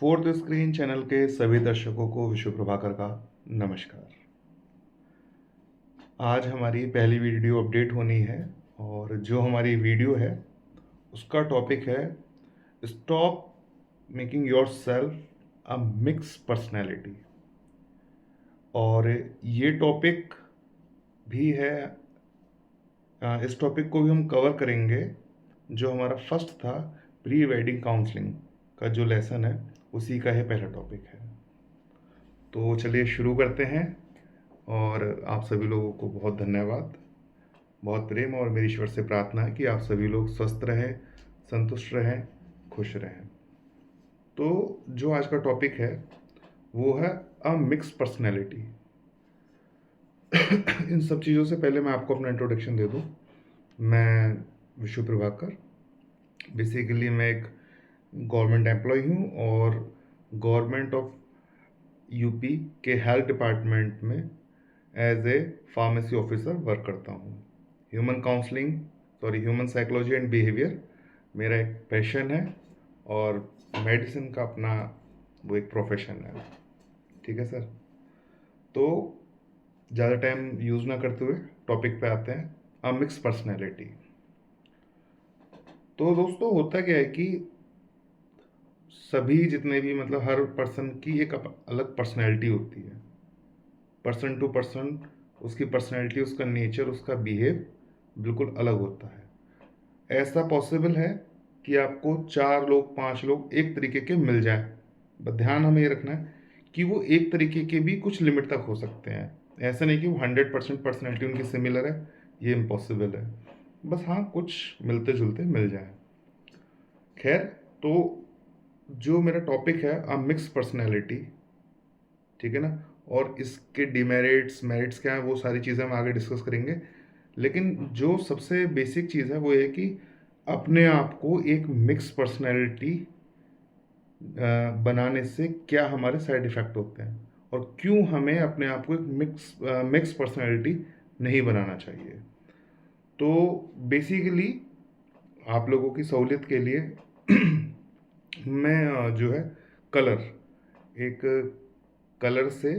Fourth screen channel के सभी दर्शकों को विश्व प्रभाकर का नमस्कार। आज हमारी पहली वीडियो अपडेट होनी है और जो हमारी वीडियो है उसका टॉपिक है stop making your self a mix personality. और ये टॉपिक भी है, इस टॉपिक को भी हम कवर करेंगे। जो हमारा फर्स्ट था प्री वेडिंग काउंसलिंग का जो लेसन है उसी का है पहला टॉपिक है। तो चलिए शुरू करते हैं। और आप सभी लोगों को बहुत धन्यवाद, बहुत प्रेम और मेरी ईश्वर से प्रार्थना है कि आप सभी लोग स्वस्थ रहें, संतुष्ट रहें, खुश रहें। तो जो आज का टॉपिक है वो है अ मिक्स पर्सनैलिटी। इन सब चीज़ों से पहले मैं आपको अपना इंट्रोडक्शन दे दूं। मैं विश्व प्रभाकर, बेसिकली मैं एक गवर्नमेंट एम्प्लॉय हूं और गवर्नमेंट ऑफ यूपी के हेल्थ डिपार्टमेंट में as a pharmacy officer work करता हूँ। ह्यूमन साइकोलॉजी एंड बिहेवियर मेरा एक पैशन है और मेडिसिन का अपना वो एक प्रोफेशन है। ठीक है सर, तो ज़्यादा टाइम यूज़ ना करते हुए टॉपिक पे आते हैं, अ मिक्स पर्सनैलिटी। तो दोस्तों होता क्या है कि सभी जितने भी मतलब हर पर्सन की एक अलग पर्सनैलिटी होती है। पर्सन टू पर्सन उसकी पर्सनैलिटी, उसका नेचर, उसका बिहेव बिल्कुल अलग होता है। ऐसा पॉसिबल है कि आपको 4 लोग 5 लोग एक तरीके के मिल जाएं, बस ध्यान हमें ये रखना है कि वो एक तरीके के भी कुछ लिमिट तक हो सकते हैं। ऐसा नहीं कि वो 100% पर्सनैलिटी उनकी सिमिलर है, ये इम्पॉसिबल है। बस हाँ, कुछ मिलते जुलते मिल जाए। खैर, तो जो मेरा टॉपिक है अ मिक्स पर्सनैलिटी, ठीक है ना, और इसके डिमेरिट्स मेरिट्स क्या है वो सारी चीज़ें हम आगे डिस्कस करेंगे। लेकिन जो सबसे बेसिक चीज़ है वो ये कि अपने आप को एक मिक्स पर्सनैलिटी बनाने से क्या हमारे साइड इफ़ेक्ट होते हैं और क्यों हमें अपने आप को एक मिक्स पर्सनैलिटी नहीं बनाना चाहिए। तो बेसिकली आप लोगों की सहूलियत के लिए मैं जो है कलर, एक कलर से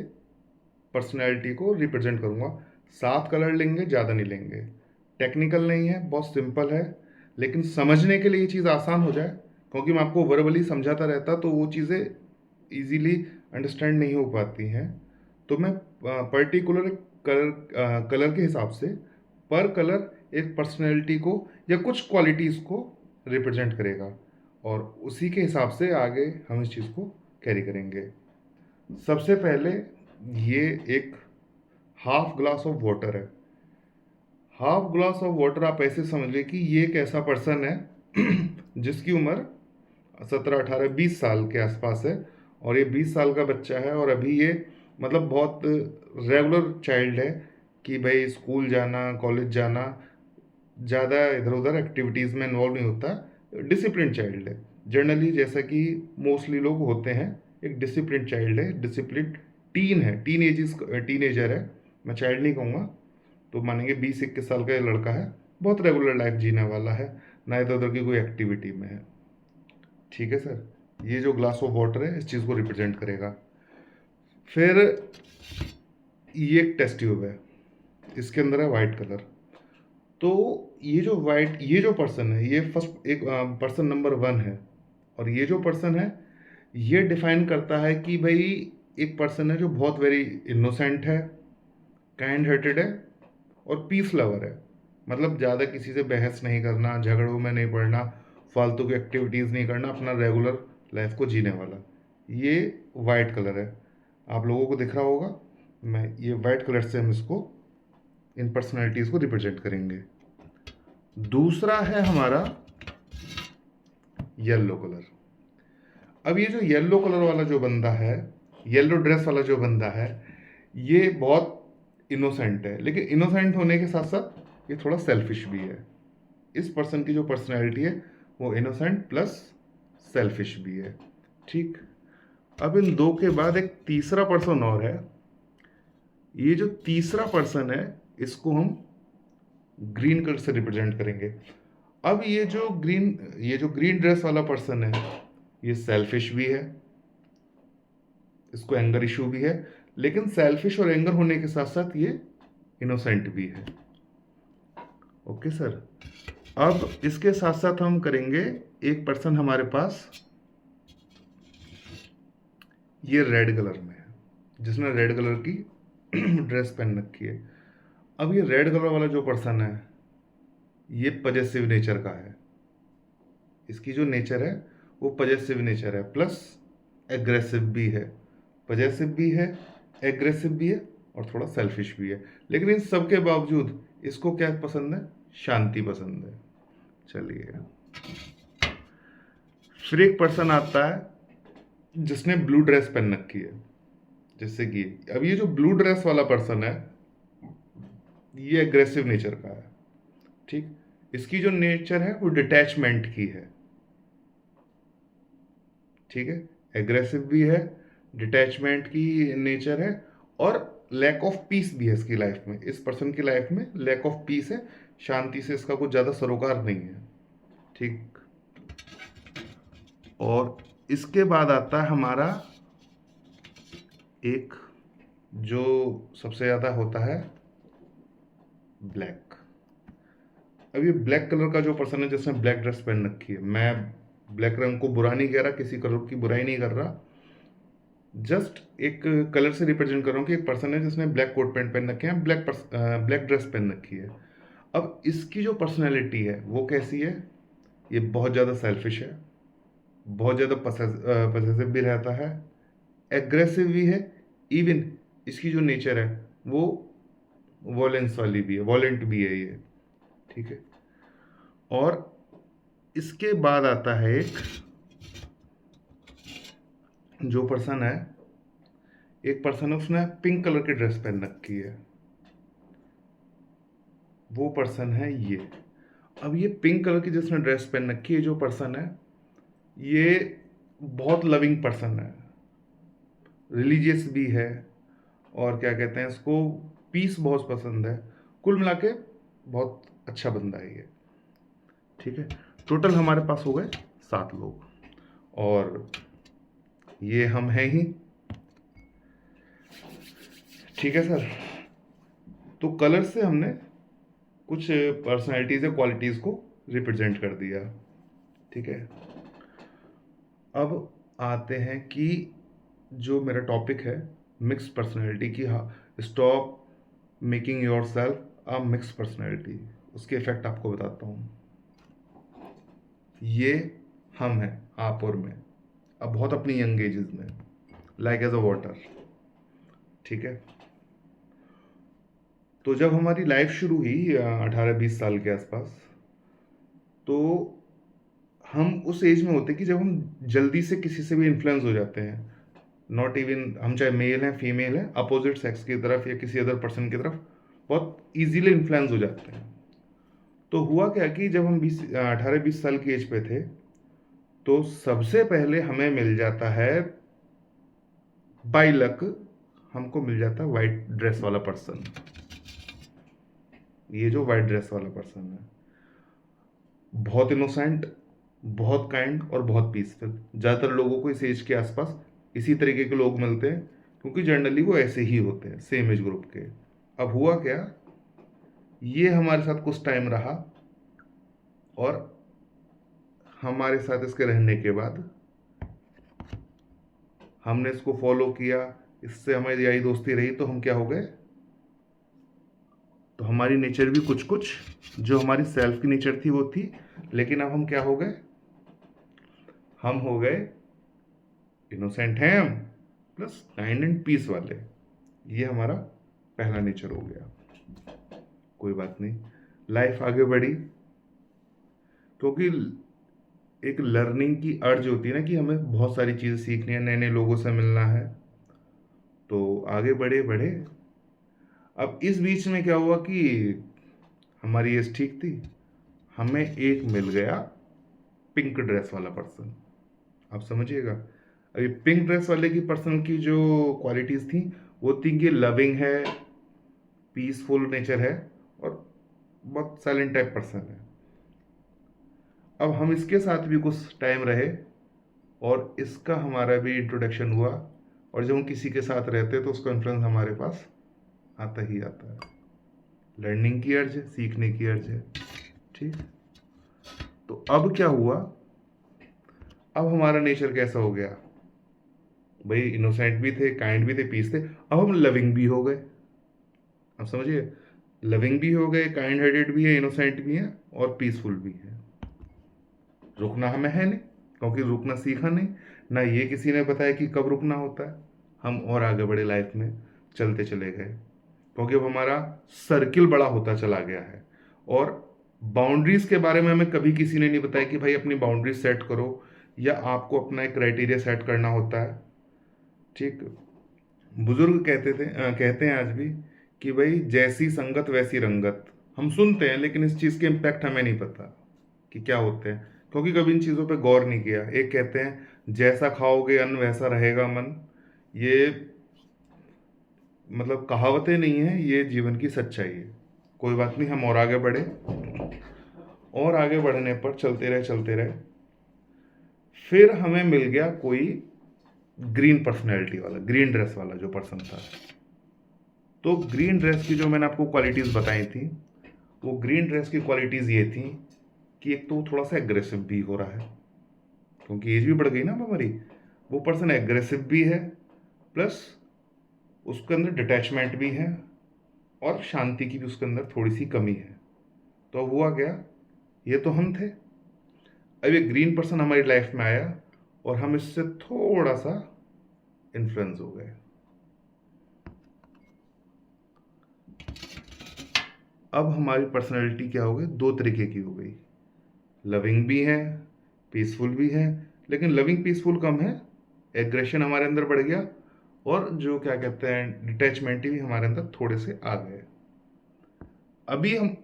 पर्सनैलिटी को रिप्रेजेंट करूँगा। 7 कलर लेंगे, ज़्यादा नहीं लेंगे। टेक्निकल नहीं है, बहुत सिंपल है, लेकिन समझने के लिए ये चीज़ आसान हो जाए, क्योंकि मैं आपको वर्बली समझाता रहता तो वो चीज़ें इजीली अंडरस्टैंड नहीं हो पाती हैं। तो मैं पर्टिकुलर कलर के हिसाब से पर कलर एक पर्सनैलिटी को या कुछ क्वालिटीज़ को रिप्रेजेंट करेगा और उसी के हिसाब से आगे हम इस चीज़ को कैरी करेंगे। सबसे पहले ये एक हाफ ग्लास ऑफ वाटर है। हाफ ग्लास ऑफ वाटर आप ऐसे समझ लीजिए कि ये एक ऐसा पर्सन है जिसकी उम्र 17 18 20 साल के आसपास है और ये 20 साल का बच्चा है और अभी ये मतलब बहुत रेगुलर चाइल्ड है कि भाई स्कूल जाना, कॉलेज जाना, ज़्यादा इधर उधर एक्टिविटीज़ में इन्वॉल्व नहीं होता। डिसिप्लिन चाइल्ड है जनरली, जैसा कि मोस्टली लोग होते हैं। एक डिसिप्लिन चाइल्ड है, डिसिप्लिन टीन है, टीनेजर है, मैं चाइल्ड नहीं कहूँगा। तो मानेंगे 20 21 साल का ये लड़का है, बहुत रेगुलर लाइफ जीने वाला है, ना इधर उधर की कोई एक्टिविटी में है। ठीक है सर, ये जो ग्लास ऑफ वाटर है इस चीज़ को रिप्रेजेंट करेगा। फिर ये एक टेस्ट ट्यूब है, इसके अंदर है वाइट कलर। तो ये जो पर्सन है ये फर्स्ट एक पर्सन नंबर 1 है और ये जो पर्सन है ये डिफाइन करता है कि भाई एक पर्सन है जो बहुत वेरी इनोसेंट है, काइंड हार्टेड है और पीस लवर है। मतलब ज़्यादा किसी से बहस नहीं करना, झगड़ों में नहीं पड़ना, फालतू की एक्टिविटीज़ नहीं करना, अपना रेगुलर लाइफ को जीने वाला। ये वाइट कलर है, आप लोगों को दिख रहा होगा। मैं ये वाइट कलर से हम इसको, इन पर्सनैलिटीज़ को रिप्रेजेंट करेंगे। दूसरा है हमारा येलो कलर। अब ये जो येलो कलर वाला जो बंदा है, येलो ड्रेस वाला जो बंदा है, ये बहुत इनोसेंट है, लेकिन इनोसेंट होने के साथ साथ ये थोड़ा सेल्फिश भी है। इस पर्सन की जो पर्सनैलिटी है वो इनोसेंट प्लस सेल्फिश भी है। ठीक, अब इन दो के बाद एक तीसरा पर्सन और है। ये जो तीसरा पर्सन है इसको हम ग्रीन कलर से रिप्रेजेंट करेंगे। अब ये जो ग्रीन ड्रेस वाला पर्सन है ये सेल्फिश भी है, इसको एंगर इशू भी है, लेकिन सेल्फिश और एंगर होने के साथ साथ ये इनोसेंट भी है। Okay sir. अब इसके साथ साथ हम करेंगे, एक पर्सन हमारे पास ये रेड कलर में है, जिसने रेड कलर की ड्रेस पहन रखी है। अब ये रेड कलर वाला जो पर्सन है, ये पजेसिव नेचर का है। इसकी जो नेचर है वो पजेसिव नेचर है, प्लस एग्रेसिव भी है। पजेसिव भी है, एग्रेसिव भी है, और थोड़ा सेल्फिश भी है। लेकिन इन सब के बावजूद इसको क्या पसंद है? शांति पसंद है। चलिए, फिर एक पर्सन आता है जिसने ब्लू ड्रेस पहन रखी है, जैसे कि अब ये जो ब्लू ड्रेस वाला पर्सन है, ये एग्रेसिव नेचर का है। ठीक, इसकी जो नेचर है वो डिटैचमेंट की है। ठीक है, एग्रेसिव भी है, डिटैचमेंट की नेचर है, और लैक ऑफ पीस भी है इसकी लाइफ में। इस पर्सन की लाइफ में लैक ऑफ पीस है, शांति से इसका कुछ ज़्यादा सरोकार नहीं है। ठीक, और इसके बाद आता है हमारा एक जो सबसे ज़्यादा होता है, ब्लैक। अब ये ब्लैक कलर का जो पर्सन है जिसने ब्लैक ड्रेस पहन रखी है, मैं ब्लैक रंग को बुरा नहीं कह रहा, किसी कलर की बुराई नहीं कर रहा, जस्ट एक कलर से रिप्रेजेंट कर रहा हूँ कि एक पर्सन है जिसने ब्लैक कोट पैंट पहन रखे हैं, ब्लैक ड्रेस पहन रखी है। अब इसकी जो पर्सनैलिटी है वो कैसी है? ये बहुत ज़्यादा सेल्फिश है, बहुत ज़्यादा पसेसिव भी रहता है, एग्रेसिव भी है, इवन इसकी जो नेचर है वो वॉलेंस वाली भी है, वॉलेंट भी है ये। ठीक है, और इसके बाद आता है एक जो पर्सन है, एक पर्सन है उसने पिंक कलर की ड्रेस पहन रखी है, वो पर्सन है ये। अब ये पिंक कलर की जिसने ड्रेस पहन रखी है जो पर्सन है, ये बहुत लविंग पर्सन है, रिलीजियस भी है, और क्या कहते हैं इसको, पीस बहुत पसंद है। कुल मिला के बहुत अच्छा बंदा है ये। ठीक है, टोटल हमारे पास हो गए 7 लोग, और ये हम हैं ही। ठीक है सर, तो कलर से हमने कुछ पर्सनैलिटीज या क्वालिटीज़ को रिप्रेजेंट कर दिया। ठीक है, अब आते हैं कि जो मेरा टॉपिक है मिक्स पर्सनैलिटी की, हाँ, stop making your self a mix personality, उसके इफेक्ट आपको बताता हूँ। ये हम हैं, आप और मैं, अब बहुत अपनी यंग एजेस में, लाइक एज अ वाटर। ठीक है, तो जब हमारी लाइफ शुरू हुई 18-20 साल के आसपास, तो हम उस एज में होते कि जब हम जल्दी से किसी से भी इन्फ्लुएंस हो जाते हैं, नॉट इवन हम चाहे मेल हैं फीमेल हैं, अपोजिट सेक्स की तरफ या किसी अदर पर्सन की तरफ बहुत इजीली इन्फ्लुएंस हो जाते हैं। तो हुआ क्या कि जब हम 18-20 साल की एज पे थे, तो सबसे पहले हमें मिल जाता है, बाय लक हमको मिल जाता है वाइट ड्रेस वाला पर्सन। ये जो वाइट ड्रेस वाला पर्सन है, बहुत इनोसेंट, बहुत काइंड और बहुत पीसफुल। ज़्यादातर लोगों को इस एज के आसपास इसी तरीके के लोग मिलते हैं, क्योंकि जनरली वो ऐसे ही होते हैं, सेम एज ग्रुप के। अब हुआ क्या, ये हमारे साथ कुछ टाइम रहा, और हमारे साथ इसके रहने के बाद हमने इसको फॉलो किया, इससे हमारी यारी दोस्ती रही, तो हम क्या हो गए, तो हमारी नेचर भी कुछ कुछ जो हमारी सेल्फ की नेचर थी वो थी, लेकिन अब हम क्या हो गए, हम हो गए इनोसेंट हैं हम, प्लस काइंड एंड पीस वाले। ये हमारा पहला नेचर हो गया। कोई बात नहीं, लाइफ आगे बढ़ी, क्योंकि एक लर्निंग की अर्ज होती है ना कि हमें बहुत सारी चीज़ें सीखनी है, नए नए लोगों से मिलना है, तो आगे बढ़े बढ़े। अब इस बीच में क्या हुआ कि हमारी एज ठीक थी, हमें एक मिल गया पिंक ड्रेस वाला पर्सन। आप समझिएगा, अभी पिंक ड्रेस वाले की पर्सन की जो क्वालिटीज़ थी वो थी कि लविंग है, पीसफुल नेचर है, और बहुत साइलेंट टाइप पर्सन है। अब हम इसके साथ भी कुछ टाइम रहे, और इसका हमारा भी इंट्रोडक्शन हुआ, और जब हम किसी के साथ रहते हैं तो उसका इन्फ्लुएंस हमारे पास आता ही आता है। लर्निंग की अर्ज है, सीखने की अर्ज है। ठीक, तो अब क्या हुआ, अब हमारा नेचर कैसा हो गया भाई, इनोसेंट भी थे, काइंड भी थे, पीस थे, अब हम लविंग भी हो गए। अब समझिए, लविंग भी हो गए, काइंड हार्टेड भी है, इनोसेंट भी है और पीसफुल भी है। रुकना हमें है नहीं, क्योंकि रुकना सीखा नहीं, ना ये किसी ने बताया कि कब रुकना होता है। हम और आगे बढ़े लाइफ में, चलते चले गए, क्योंकि अब हमारा सर्किल बड़ा होता चला गया है। और बाउंड्रीज के बारे में हमें कभी किसी ने नहीं बताया कि भाई अपनी बाउंड्रीज सेट करो, या आपको अपना एक क्राइटेरिया सेट करना होता है। ठीक, बुजुर्ग कहते हैं आज भी कि भाई जैसी संगत वैसी रंगत। हम सुनते हैं लेकिन इस चीज़ के इम्पैक्ट हमें नहीं पता कि क्या होते हैं, क्योंकि कभी इन चीज़ों पे गौर नहीं किया। एक कहते हैं जैसा खाओगे अन्न वैसा रहेगा मन, ये मतलब कहावतें नहीं है, ये जीवन की सच्चाई है। कोई बात नहीं, हम और आगे बढ़े, और आगे बढ़ने पर चलते रहे, फिर हमें मिल गया कोई ग्रीन पर्सनैलिटी वाला, ग्रीन ड्रेस वाला जो पर्सन था। तो ग्रीन ड्रेस की जो मैंने आपको क्वालिटीज़ बताई थी, वो ग्रीन ड्रेस की क्वालिटीज़ ये थी कि एक तो वो थोड़ा सा एग्रेसिव भी हो रहा है, क्योंकि एज भी बढ़ गई ना हमारी। वो पर्सन एग्रेसिव भी है, प्लस उसके अंदर डिटैचमेंट भी है, और शांति की भी उसके अंदर थोड़ी सी कमी है। तो अब हुआ क्या, ये तो हम थे, अब ये ग्रीन पर्सन हमारी लाइफ में आया और हम इससे थोड़ा सा इन्फ्लुएंस हो गए। अब हमारी पर्सनैलिटी क्या हो गई, दो तरीके की हो गई। लविंग भी है, पीसफुल भी है, लेकिन लविंग पीसफुल कम है, एग्रेशन हमारे अंदर बढ़ गया, और जो क्या कहते हैं डिटैचमेंट भी हमारे अंदर थोड़े से आ गए। अभी हम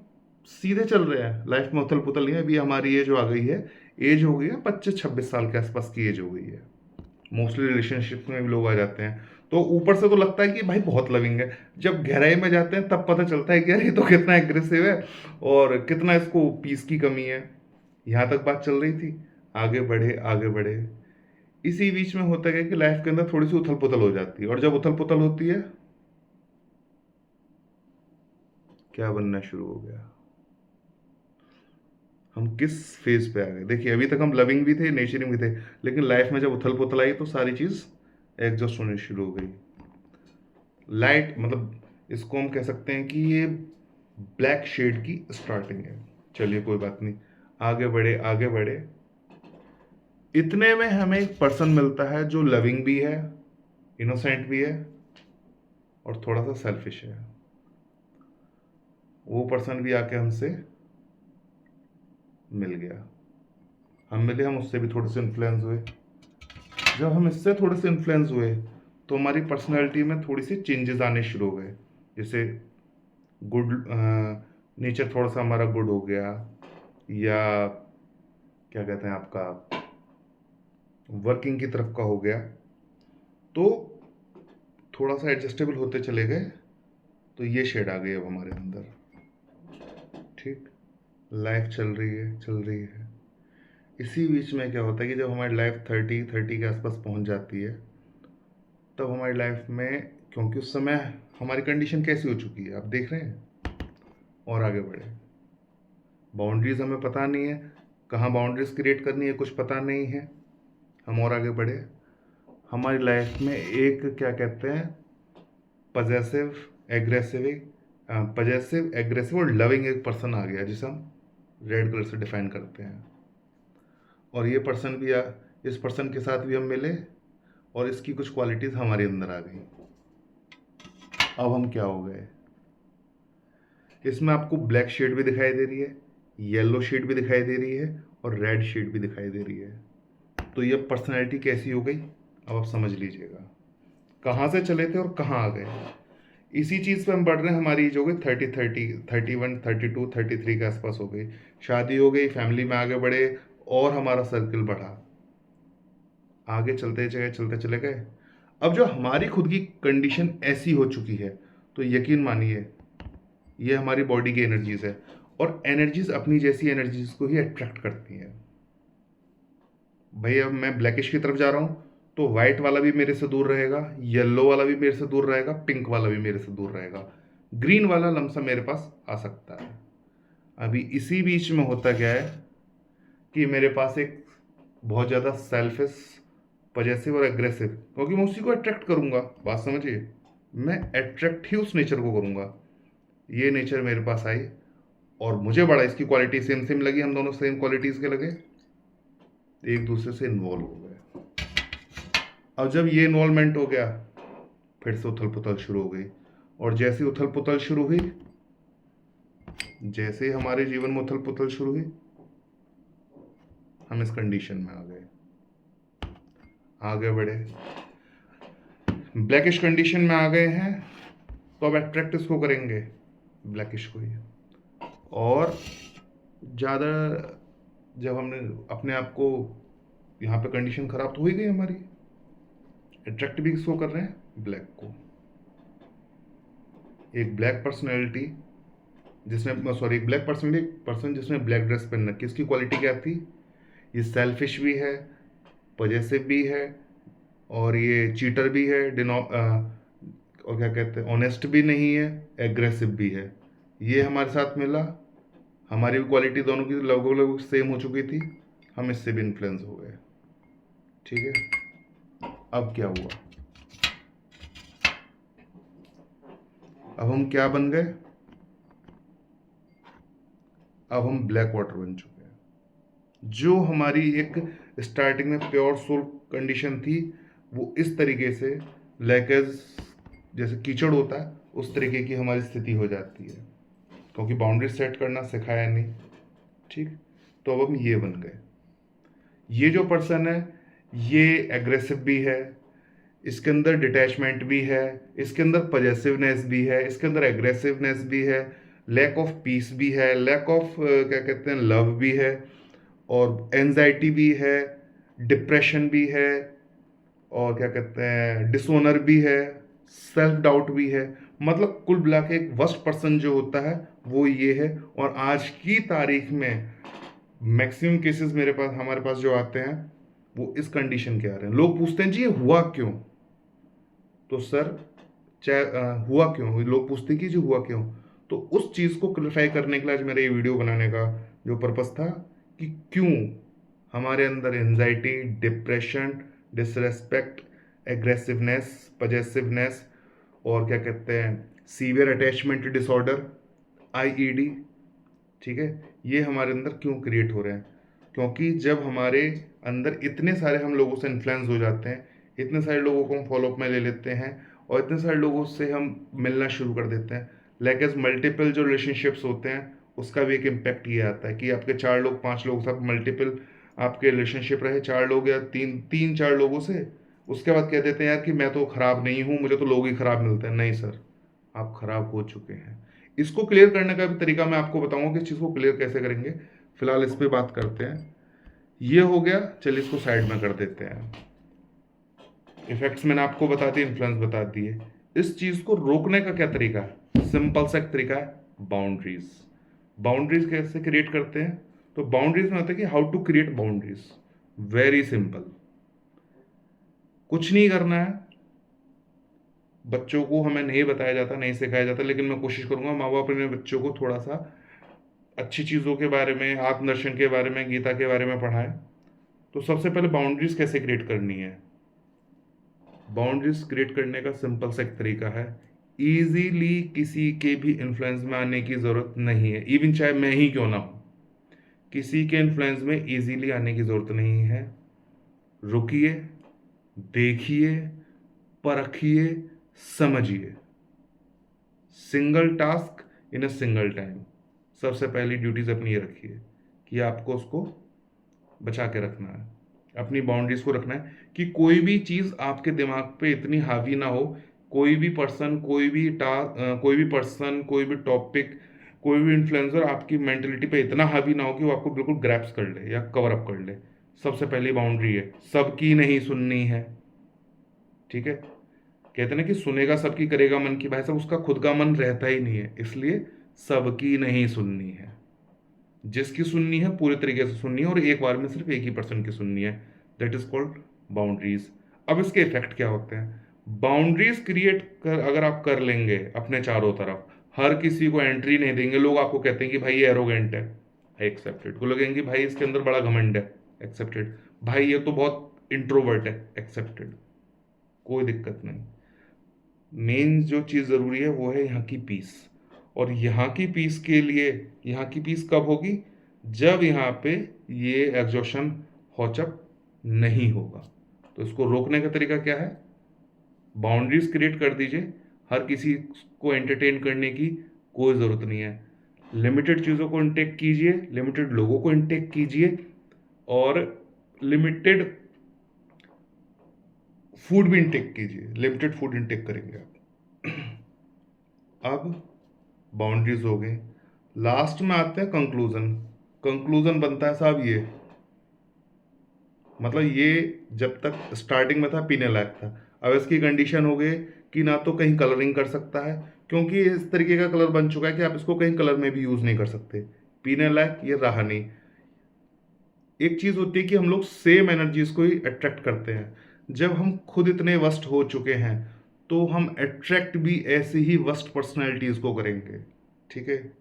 सीधे चल रहे हैं, लाइफ में उथल पुथल नहीं है। अभी हमारी एज आ गई है, एज हो गई है 25-26 साल के आसपास की एज हो गई है। मोस्टली रिलेशनशिप में भी लोग आ जाते हैं, तो ऊपर से तो लगता है कि भाई बहुत लविंग है, जब गहराई में जाते हैं तब पता चलता है कि यार ये तो कितना एग्रेसिव है और कितना इसको पीस की कमी है। यहाँ तक बात चल रही थी, आगे बढ़े आगे बढ़े, इसी बीच में होता है कि लाइफ के अंदर थोड़ी सी उथल पुथल हो जाती है, और जब उथल पुथल होती है क्या बनना शुरू हो गया, हम किस फेज पे आ गए। देखिए अभी तक हम लविंग भी थे, नेचरिंग भी थे, लेकिन लाइफ में जब उथल पुथल आई तो सारी चीज़ एडजस्ट होनी शुरू हो गई। लाइट मतलब इसको हम कह सकते हैं कि ये ब्लैक शेड की स्टार्टिंग है। चलिए कोई बात नहीं, आगे बढ़े आगे बढ़े, इतने में हमें एक पर्सन मिलता है जो लविंग भी है, इनोसेंट भी है, और थोड़ा सा सेल्फिश है। वो पर्सन भी आके हमसे मिल गया, हम मिले, हम उससे भी थोड़े से इन्फ्लुएंस हुए। जब हम इससे थोड़े से इन्फ्लुएंस हुए तो हमारी पर्सनैलिटी में थोड़ी सी चेंजेस आने शुरू हो गए। जैसे गुड नेचर थोड़ा सा हमारा गुड हो गया, या क्या कहते हैं आपका वर्किंग की तरफ का हो गया, तो थोड़ा सा एडजस्टेबल होते चले गए, तो ये शेड आ गई अब हमारे अंदर। ठीक, लाइफ चल रही है चल रही है, इसी बीच में क्या होता है कि जब हमारी लाइफ 30 के आसपास पहुंच जाती है, तब हमारी लाइफ में, क्योंकि उस समय हमारी कंडीशन कैसी हो चुकी है आप देख रहे हैं, और आगे बढ़े, बाउंड्रीज हमें पता नहीं है, कहाँ बाउंड्रीज क्रिएट करनी है कुछ पता नहीं है, हम और आगे बढ़े, हमारी लाइफ में एक क्या कहते हैं पजेसिव एग्रेसिव और लविंग एक पर्सन आ गया, जिसे हम रेड कलर से डिफाइन करते हैं। और ये पर्सन भी इस पर्सन के साथ भी हम मिले, और इसकी कुछ क्वालिटीज़ हमारे अंदर आ गई। अब हम क्या हो गए, इसमें आपको ब्लैक शेड भी दिखाई दे रही है, येलो शेड भी दिखाई दे रही है, और रेड शेड भी दिखाई दे रही है। तो ये पर्सनैलिटी कैसी हो गई, अब आप समझ लीजिएगा कहाँ से चले थे और कहाँ आ गए। इसी चीज़ पे हम बढ़ रहे हैं, हमारी एज हो गई 31 32 33 के आसपास हो गई, शादी हो गई, फैमिली में आगे बढ़े, और हमारा सर्किल बढ़ा, आगे चलते चले गए। अब जो हमारी खुद की कंडीशन ऐसी हो चुकी है, तो यकीन मानिए ये हमारी बॉडी की एनर्जीज है, और एनर्जीज अपनी जैसी एनर्जीज को ही अट्रैक्ट करती हैं। भाई अब मैं ब्लैकिश की तरफ जा रहा हूँ तो वाइट वाला भी मेरे से दूर रहेगा, येलो वाला भी मेरे से दूर रहेगा, पिंक वाला भी मेरे से दूर रहेगा, ग्रीन वाला लमसम मेरे पास आ सकता है। अभी इसी बीच में होता क्या है कि मेरे पास एक बहुत ज़्यादा सेल्फिश, पजेसिव और एग्रेसिव, क्योंकि मैं उसी को अट्रैक्ट करूंगा, बात समझिए, मैं अट्रैक्ट ही उस नेचर को करूंगा। ये नेचर मेरे पास आई और मुझे बड़ा इसकी क्वालिटी सेम सेम लगी, हम दोनों सेम क्वालिटीज़ के लगे, एक दूसरे से इन्वॉल्व हो गए। अब जब ये इन्वॉल्वमेंट हो गया, फिर से उथल पुथल शुरू हो गई। और जैसे उथल पुथल शुरू हुई, जैसे ही हमारे जीवन में उथल पुथल शुरू हुई, हम इस कंडीशन में आ गए, आगे बढ़े, ब्लैकिश कंडीशन में आ गए हैं। तो अब अट्रैक्ट इसको करेंगे, ब्लैकिश को ही। और ज़्यादा जब हमने अपने आप को, यहाँ पे कंडीशन खराब तो हो ही गई हमारी, अट्रैक्ट भी किसको कर रहे हैं, ब्लैक को। एक ब्लैक पर्सनैलिटी जिसने, सॉरी, एक ब्लैक पर्सन जिसने ब्लैक ड्रेस पहन रखी, इसकी क्वालिटी क्या थी, ये सेल्फिश भी है, पजेसिव भी है, और ये चीटर भी है, और क्या कहते हैं, ऑनेस्ट भी नहीं है, एग्रेसिव भी है। ये हमारे साथ मिला, हमारी भी क्वालिटी दोनों की लगभग लगभग सेम हो चुकी थी, हम इससे भी इन्फ्लुएंस हो गए। ठीक है, अब क्या हुआ, अब हम क्या बन गए, अब हम ब्लैक वाटर बन चुके हैं। जो हमारी एक स्टार्टिंग में प्योर सोल कंडीशन थी, वो इस तरीके से लैकेज, जैसे कीचड़ होता है उस तरीके की हमारी स्थिति हो जाती है, क्योंकि बाउंड्री सेट करना सिखाया नहीं। ठीक, तो अब हम ये बन गए। ये जो पर्सन है, ये एग्रेसिव भी है, इसके अंदर डिटैचमेंट भी है, इसके अंदर पजेसिवनेस भी है, इसके अंदर एग्रेसिवनेस भी है, लैक ऑफ पीस भी है, लैक ऑफ क्या कहते हैं, लव भी है, और एंजाइटी भी है, डिप्रेशन भी है, और क्या कहते हैं, डिसोनर भी है, सेल्फ डाउट भी है। मतलब कुल मिला के एक वर्स्ट पर्सन जो होता है वो ये है। और आज की तारीख में मैक्सिमम केसेस मेरे पास, हमारे पास जो आते हैं, वो इस कंडीशन के आ रहे हैं। लोग पूछते हैं जी ये हुआ क्यों, तो सर चाहे हुआ क्यों, लोग पूछते हैं कि जो हुआ क्यों, तो उस चीज़ को क्लियरफाई करने के लिए आज मेरा ये वीडियो बनाने का जो पर्पस था, कि क्यों हमारे अंदर anxiety, depression, disrespect, aggressiveness, possessiveness, और क्या कहते हैं, सीवियर अटैचमेंट डिसऑर्डर, आईईडी, ठीक है, ये हमारे अंदर क्यों क्रिएट हो रहे हैं। क्योंकि जब हमारे अंदर इतने सारे हम लोगों से इन्फ्लुएंस हो जाते हैं, इतने सारे लोगों को हम फॉलोअप में ले लेते हैं, और इतने सारे लोगों से हम मिलना शुरू कर देते हैं, लाइक एज मल्टीपल जो रिलेशनशिप्स होते हैं, उसका भी एक इम्पैक्ट ये आता है कि आपके 4 लोग 5 लोग सब मल्टीपल आपके रिलेशनशिप रहे, 4 लोग या तीन चार लोगों से, उसके बाद कह देते हैं यार कि मैं तो खराब नहीं हूँ, मुझे तो लोग ही खराब मिलते हैं। नहीं सर, आप खराब हो चुके हैं। इसको क्लियर करने का भी तरीका मैं आपको बताऊंगा कि इस चीज़ को क्लियर कैसे करेंगे। फिलहाल इस पे बात करते हैं। ये हो गया, चलिए इसको साइड में कर देते हैं। इफेक्ट्स मैंने आपको बता दिए, इन्फ्लुएंस बता दिए। इस चीज़ को रोकने का क्या तरीका है, सिंपल सा एक तरीका है, बाउंड्रीज। बाउंड्रीज कैसे क्रिएट करते हैं, तो बाउंड्रीज में होता है कि how to create boundaries, very simple, कुछ नहीं करना है। बच्चों को हमें नहीं बताया जाता, नहीं सिखाया जाता, लेकिन मैं कोशिश करूंगा माँ बाप अपने बच्चों को थोड़ा सा अच्छी चीज़ों के बारे में, आत्मदर्शन के बारे में, गीता के बारे में पढ़ाएं। तो सबसे पहले बाउंड्रीज कैसे क्रिएट करनी है। बाउंड्रीज क्रिएट करने का सिंपल सा एक तरीका है, इजीली किसी के भी इन्फ्लुएंस में आने की ज़रूरत नहीं है, इवन चाहे मैं ही क्यों ना हूँ, किसी के इन्फ्लुएंस में इजीली आने की ज़रूरत नहीं है। रुकिए, देखिए, परखिए, समझिए, single task in a single time. सबसे पहली ड्यूटीज अपनी ये रखिए कि आपको उसको बचा के रखना है, अपनी बाउंड्रीज को रखना है, कि कोई भी चीज़ आपके दिमाग पे इतनी हावी ना हो, कोई भी पर्सन, कोई भी टॉपिक, कोई भी इन्फ्लुएंसर आपकी मेंटलिटी पे इतना हावी ना हो कि वो आपको बिल्कुल ग्रैप्स कर ले या कवर अप कर ले। सबसे पहली बाउंड्री है, सबकी नहीं सुननी है। ठीक है, कहते ना कि सुनेगा सबकी, करेगा मन की, भाई साहब उसका खुद का मन रहता ही नहीं है, इसलिए सबकी नहीं सुननी है। जिसकी सुननी है पूरे तरीके से सुननी है, और एक बार में सिर्फ एक ही पर्सन की सुननी है। That is called boundaries. अब इसके इफेक्ट क्या होते हैं? बाउंड्रीज क्रिएट कर अगर आप कर लेंगे अपने चारों तरफ, हर किसी को एंट्री नहीं देंगे, लोग आपको कहते हैं कि भाई ये एरोगेंट है, एक्सेप्टेड। को लगेंगे भाई इसके अंदर बड़ा घमंड है, एक्सेप्टेड। भाई ये तो बहुत इंट्रोवर्ट है, एक्सेप्टेड। कोई दिक्कत नहीं। मेन जो चीज़ ज़रूरी है वो है यहाँ की पीस। और यहाँ की पीस के लिए, यहाँ की पीस कब होगी? जब यहाँ पे ये एग्जॉशन हॉचअप नहीं होगा। तो इसको रोकने का तरीका क्या है? बाउंड्रीज क्रिएट कर दीजिए। हर किसी को एंटरटेन करने की कोई ज़रूरत नहीं है। लिमिटेड चीज़ों को इनटेक कीजिए, लिमिटेड लोगों को इनटेक कीजिए, और लिमिटेड फूड भी इनटेक कीजिए। लिमिटेड फूड इनटेक करेंगे आप। अब बाउंड्रीज हो गई। लास्ट में आते हैं कंक्लूजन। कंक्लूजन बनता है साहब ये, मतलब ये जब तक स्टार्टिंग में था पीने लायक था, अब इसकी कंडीशन हो गई कि ना तो कहीं कलरिंग कर सकता है, क्योंकि इस तरीके का कलर बन चुका है कि आप इसको कहीं कलर में भी यूज़ नहीं कर सकते। पीने लायक ये रहा नहीं। एक चीज़ होती है कि हम लोग सेम एनर्जीज को ही अट्रैक्ट करते हैं। जब हम खुद इतने वस्ट हो चुके हैं तो हम अट्रैक्ट भी ऐसी ही वस्ट पर्सनैलिटीज़ को करेंगे। ठीक है?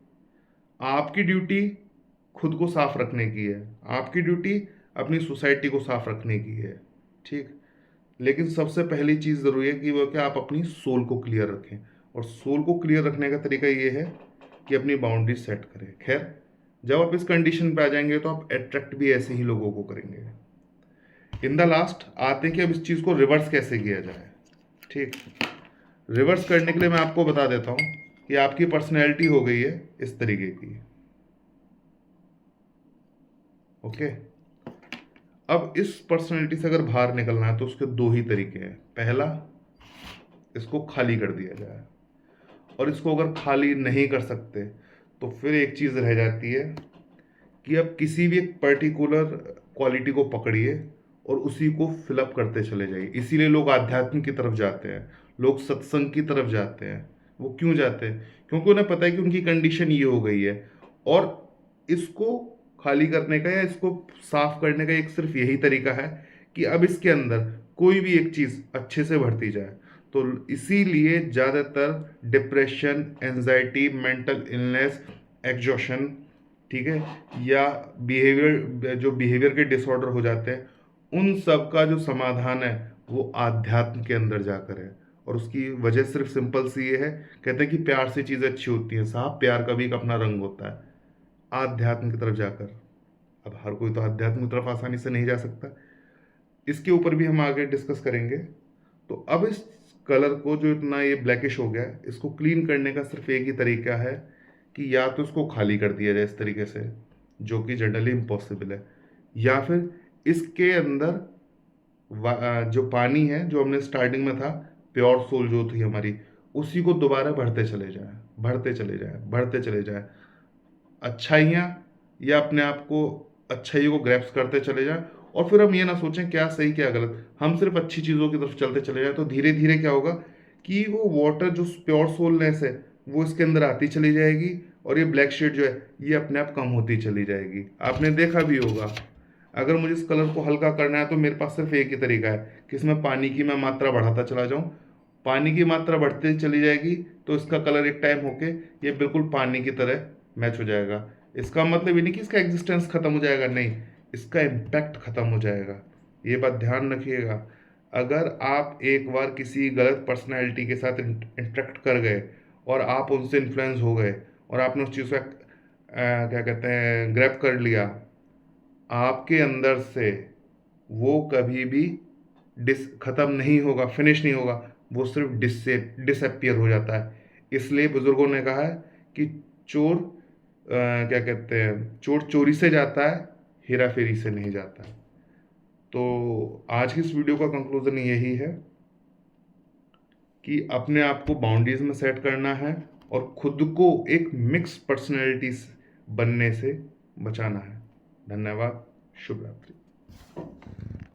आपकी ड्यूटी खुद को साफ रखने की है, आपकी ड्यूटी अपनी सोसाइटी को साफ रखने की है। ठीक? लेकिन सबसे पहली चीज़ ज़रूरी है कि वो क्या, आप अपनी सोल को क्लियर रखें। और सोल को क्लियर रखने का तरीका ये है कि अपनी बाउंड्री सेट करें। खैर, जब आप इस कंडीशन पे आ जाएंगे तो आप अट्रैक्ट भी ऐसे ही लोगों को करेंगे। इन द लास्ट आते हैं कि अब इस चीज़ को रिवर्स कैसे किया जाए। ठीक? रिवर्स करने के लिए मैं आपको बता देता हूँ कि आपकी पर्सनैलिटी हो गई है इस तरीके की। ओके? अब इस पर्सनैलिटी से अगर बाहर निकलना है तो उसके दो ही तरीके हैं। पहला, इसको खाली कर दिया जाए, और इसको अगर खाली नहीं कर सकते तो फिर एक चीज़ रह जाती है कि अब किसी भी एक पर्टिकुलर क्वालिटी को पकड़िए और उसी को फिलअप करते चले जाइए। इसीलिए लोग आध्यात्म की तरफ जाते हैं, लोग सत्संग की तरफ जाते हैं। वो क्यों जाते हैं? क्योंकि उन्हें पता है कि उनकी कंडीशन ये हो गई है, और इसको खाली करने का या इसको साफ करने का एक सिर्फ यही तरीका है कि अब इसके अंदर कोई भी एक चीज़ अच्छे से भरती जाए। तो इसीलिए ज़्यादातर depression, anxiety, mental illness, exhaustion, ठीक है, या बिहेवियर, जो बिहेवियर के डिसऑर्डर हो जाते हैं, उन सब का जो समाधान है वो आध्यात्म के अंदर जाकर है। और उसकी वजह सिर्फ सिंपल सी ये है, कहते हैं कि प्यार से चीज़ें अच्छी होती हैं। साहब, प्यार का भी एक अपना रंग होता है। आध्यात्म की तरफ जाकर, अब हर कोई तो आध्यात्म की तरफ आसानी से नहीं जा सकता, इसके ऊपर भी हम आगे डिस्कस करेंगे। तो अब इस कलर को, जो इतना ये ब्लैकिश हो गया है, इसको क्लीन करने का सिर्फ एक ही तरीका है कि या तो इसको खाली कर दिया जाए इस तरीके से, जो कि जनरली इम्पॉसिबल है, या फिर इसके अंदर जो पानी है, जो हमने स्टार्टिंग में था, प्योर सोल जो थी हमारी, उसी को दोबारा भरते चले जाए, भरते चले जाए, भरते चले जाए। अच्छाइयाँ, या अपने आप को अच्छाइयों को ग्रैप्स करते चले जाएं। और फिर हम ये ना सोचें क्या सही क्या गलत, हम सिर्फ अच्छी चीज़ों की तरफ चलते चले जाएं। तो धीरे धीरे क्या होगा कि वो वाटर, जो प्योर सोलनेस है, वो इसके अंदर आती चली जाएगी, और ये ब्लैक शेड जो है ये अपने आप कम होती चली जाएगी। आपने देखा भी होगा, अगर मुझे इस कलर को हल्का करना है तो मेरे पास सिर्फ एक ही तरीका है कि इसमें पानी की मैं मात्रा बढ़ाता चला जाऊं। पानी की मात्रा बढ़ती चली जाएगी तो इसका कलर एक टाइम होके ये बिल्कुल पानी की तरह मैच हो जाएगा। इसका मतलब ये नहीं कि इसका एग्जिस्टेंस खत्म हो जाएगा, नहीं, इसका इम्पैक्ट खत्म हो जाएगा। ये बात ध्यान रखिएगा। अगर आप एक बार किसी गलत पर्सनैलिटी के साथ इंटरेक्ट कर गए और आप उनसे इन्फ्लुएंस हो गए और आपने उस चीज़ को क्या कहते हैं, ग्रैब कर लिया, आपके अंदर से वो कभी भी खत्म नहीं होगा, फिनिश नहीं होगा, वो सिर्फ डिसअपियर हो जाता है। इसलिए बुजुर्गों ने कहा है कि चोर क्या कहते हैं, चोर चोरी से जाता है, हेरा फेरी से नहीं जाता। तो आज की इस वीडियो का कंक्लूजन यही है कि अपने आप को बाउंड्रीज में सेट करना है और खुद को एक मिक्स पर्सनैलिटी बनने से बचाना है। धन्यवाद। शुभ रात्रि।